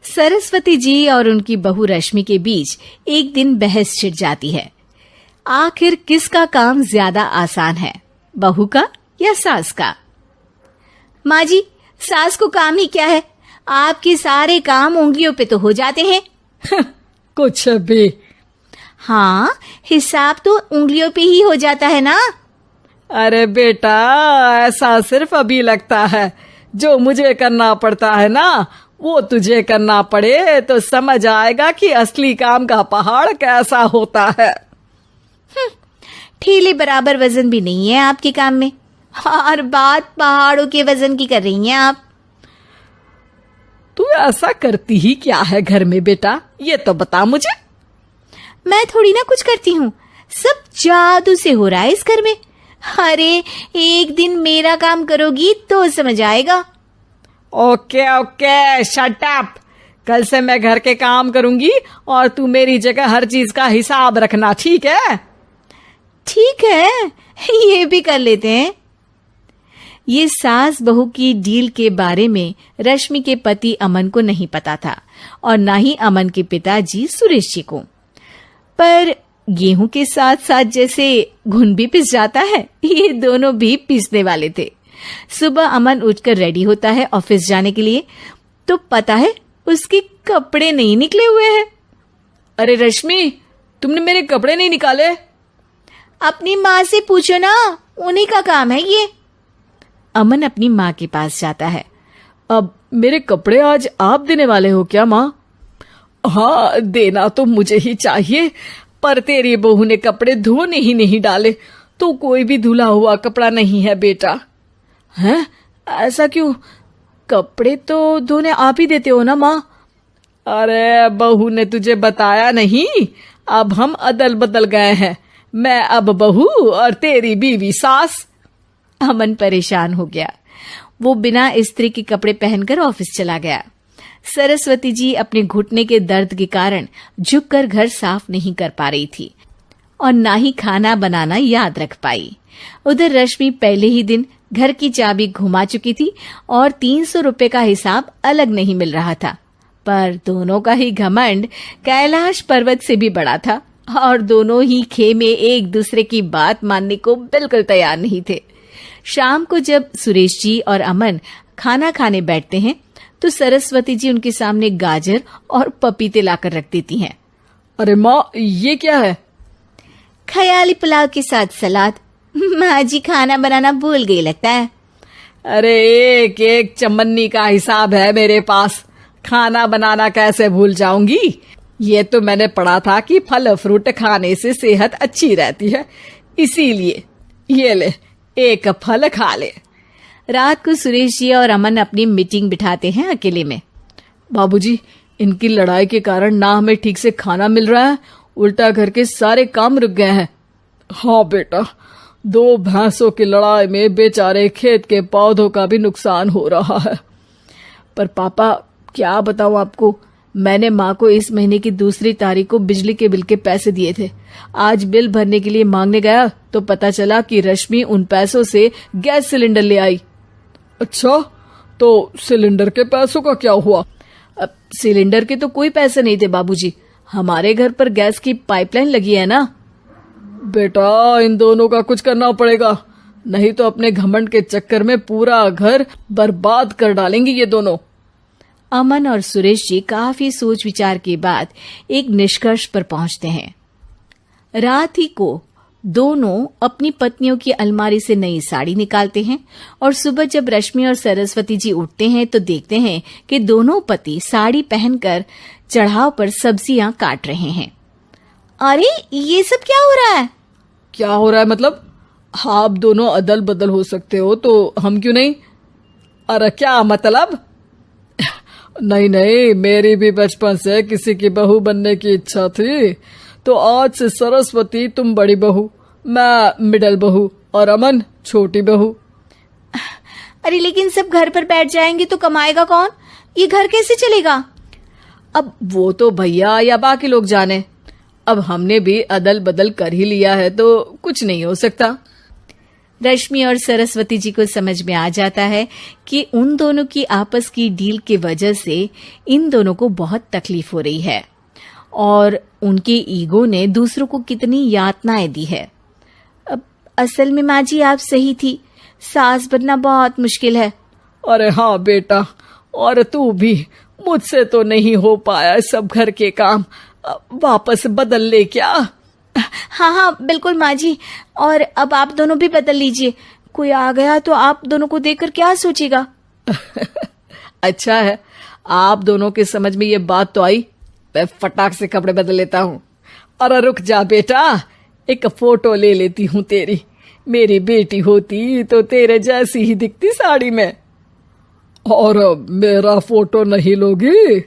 सरस्वती जी और उनकी बहू रश्मि के बीच एक दिन बहस छिड़ जाती है। आखिर किसका काम ज्यादा आसान है, बहू का या सास का? माँ जी, सास को काम ही क्या है, आपके सारे काम उंगलियों पे तो हो जाते हैं। कुछ भी। हाँ, हिसाब तो उंगलियों पे ही हो जाता है ना। अरे बेटा, ऐसा सिर्फ अभी लगता है। जो मुझे करना पड़ता है ना, वो तुझे करना पड़े तो समझ आएगा कि असली काम का पहाड़ कैसा होता है। ठेले बराबर वजन भी नहीं है आपके काम में, और बात पहाड़ों के वजन की कर रही हैं आप। तू ऐसा करती ही क्या है घर में बेटा, ये तो बता मुझे। मैं थोड़ी ना कुछ करती हूँ, सब जादू से हो रहा है इस घर में। अरे एक दिन मेरा काम करोगी तो समझ आएगा। Okay okay, shut up. कल से मैं घर के काम करूंगी और तू मेरी जगह हर चीज का हिसाब रखना, ठीक है? ठीक है, ये भी कर लेते हैं। ये सास बहू की डील के बारे में रश्मि के पति अमन को नहीं पता था और ना ही अमन के पिताजी सुरेश जी को। पर गेहूं के साथ साथ जैसे घुन भी पिस जाता है, ये दोनों भी पीसने वाले थे। सुबह अमन उठकर रेडी होता है ऑफिस जाने के लिए, तो पता है उसके कपड़े नहीं निकले हुए हैं। अरे रश्मि, तुमने मेरे कपड़े नहीं निकाले? अपनी माँ से पूछो ना, उन्हीं का काम है ये। अमन अपनी माँ के पास जाता है। अब मेरे कपड़े आज आप देने वाले हो क्या माँ? हाँ, देना तो मुझे ही चाहिए, पर तेरी बहू ने कपड़े धोने ही नहीं डाले, तो कोई भी धुला हुआ कपड़ा नहीं है बेटा। हैं? ऐसा क्यों? कपड़े तो धोने आप ही देते हो ना माँ? अरे बहू ने तुझे बताया नहीं, अब हम अदल बदल गए हैं। मैं अब बहू और तेरी बीवी सास। अमन परेशान हो गया। वो बिना इस्त्री के कपड़े पहनकर ऑफिस चला गया। सरस्वती जी अपने घुटने के दर्द के कारण झुककर घर साफ नहीं कर पा रही थी और ना ही खाना बनाना याद रख पाई। उधर रश्मि पहले ही दिन घर की चाबी घुमा चुकी थी और 300 रुपए का हिसाब अलग नहीं मिल रहा था। पर दोनों का ही घमंड कैलाश पर्वत से भी बड़ा था और दोनों ही खेमे एक दूसरे की बात मानने को बिल्कुल तैयार नहीं थे। शाम को जब सुरेश जी और अमन खाना खाने बैठते हैं तो सरस्वती जी उनके सामने गाजर और पपीते लाकर रख देती हैं। अरे माँ, ये क्या है? ख्याली पुलाव के साथ सलाद। माँ जी खाना बनाना भूल गई लगता है। अरे एक एक चमन्नी का हिसाब है मेरे पास, खाना बनाना कैसे भूल जाऊंगी? ये तो मैंने पढ़ा था कि फल फ्रूट खाने से सेहत अच्छी रहती है, इसीलिए ये ले, एक फल खा ले। रात को सुरेश जी और अमन अपनी मीटिंग बिठाते हैं अकेले में। बाबूजी, इनकी लड़ाई के कारण ना हमें ठीक से खाना मिल रहा है, उल्टा घर के सारे काम रुक गए हैं। हाँ बेटा, 2 भैंसों की लड़ाई में बेचारे खेत के पौधों का भी नुकसान हो रहा है। पर पापा, क्या बताऊं आपको, मैंने माँ को इस महीने की 2 तारीख को बिजली के बिल के पैसे दिए थे। आज बिल भरने के लिए मांगने गया तो पता चला कि रश्मि उन पैसों से गैस सिलेंडर ले आई। अच्छा, तो सिलेंडर के पैसों का क्या हुआ? अब सिलेंडर के तो कोई पैसे नहीं थे बाबूजी, हमारे घर पर गैस की पाइपलाइन लगी है ना। बेटा, इन दोनों का कुछ करना पड़ेगा, नहीं तो अपने घमंड के चक्कर में पूरा घर बर्बाद कर डालेंगे ये दोनों। अमन और सुरेश जी काफी सोच विचार के बाद एक निष्कर्ष पर पहुंचते हैं। रात ही को दोनों अपनी पत्नियों की अलमारी से नई साड़ी निकालते हैं और सुबह जब रश्मि और सरस्वती जी उठते हैं तो देखते हैं कि दोनों पति साड़ी पहनकर चढ़ाव पर सब्जियां काट रहे हैं। अरे ये सब क्या हो रहा है? क्या हो रहा है मतलब? आप दोनों अदल बदल हो सकते हो तो हम क्यों नहीं? अरे क्या मतलब? नहीं नहीं, मेरी भी बचपन से किसी की बहू बनने की इच्छा थी, तो आज से सरस्वती तुम बड़ी बहू, मैं मिडल बहू और अमन छोटी बहू। अरे लेकिन सब घर पर बैठ जाएंगे तो कमाएगा कौन? ये घर कैसे चलेगा? अब वो तो भैया या बाकी लोग जाने, अब हमने भी अदल बदल कर ही लिया है तो कुछ नहीं हो सकता। रश्मि और सरस्वती जी को समझ में आ जाता है कि उन दोनों की आपस की डील की वजह से इन दोनों को बहुत तकलीफ हो रही है और उनके ईगो ने दूसरों को कितनी यातनाएं दी है। अब असल में माँ जी आप सही थी, सास बनना बहुत मुश्किल है। अरे हाँ बेटा, और तू भी, मुझसे तो नहीं हो पाया सब घर के काम, वापस बदल ले क्या? हाँ हाँ बिल्कुल माँ जी, और अब आप दोनों भी बदल लीजिए, कोई आ गया तो आप दोनों को देखकर क्या सोचेगा। अच्छा है, आप दोनों के समझ में ये बात तो आई, मैं फटाक से कपड़े बदल लेता हूँ। अरे रुक जा बेटा, एक फोटो ले लेती हूँ तेरी, मेरी बेटी होती तो तेरे जैसी ही दिखती साड़ी में। और मेरा फोटो नहीं लोगी?